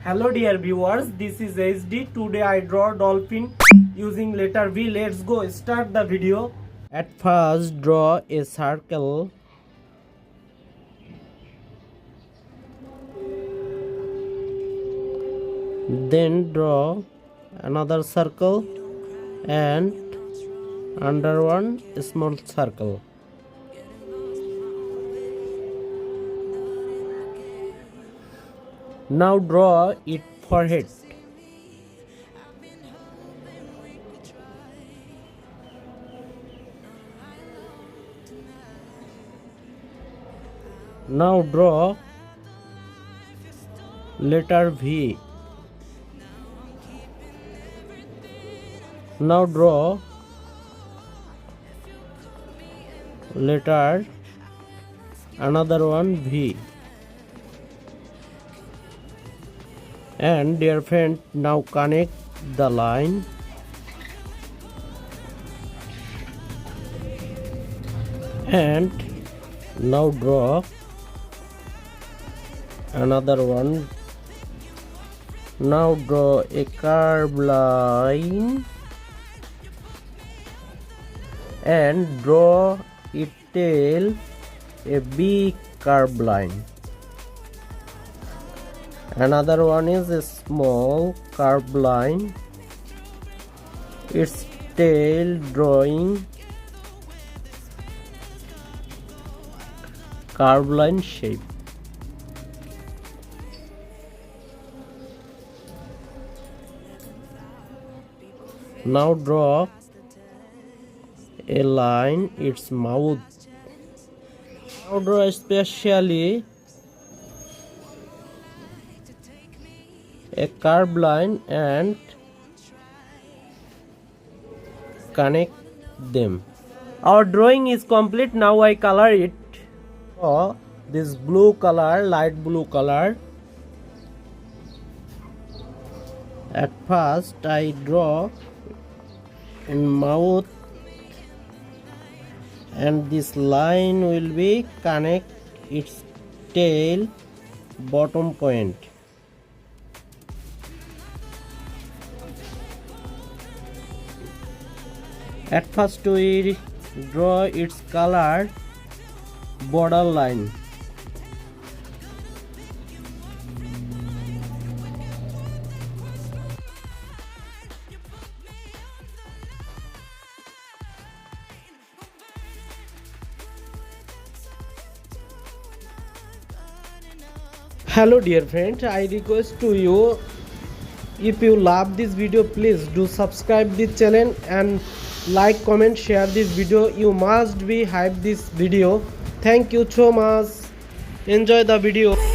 Hello dear viewers, this is HD. Today I draw dolphin using letter V. Let's go start the video. At first draw a circle. Then draw another circle and under one small circle. Now draw its forehead. Now draw letter V. Now draw letter another one V. And dear friend, now connect the line and now draw another one. Now draw a curved line and draw its tail a big curved line. Another one is a small curved line, its tail drawing curved line shape. Now draw a line its mouth. Now draw especially a curved line and connect them. Our drawing is complete. Now I color it. This blue color, light blue color. At first I draw in mouth and this line will be connect its tail bottom point. At first we draw its color border line. Hello dear friends, I request to you, if you love this video, please do subscribe this channel and like, comment, share this video. You must be hype this video. Thank you so much. Enjoy the video.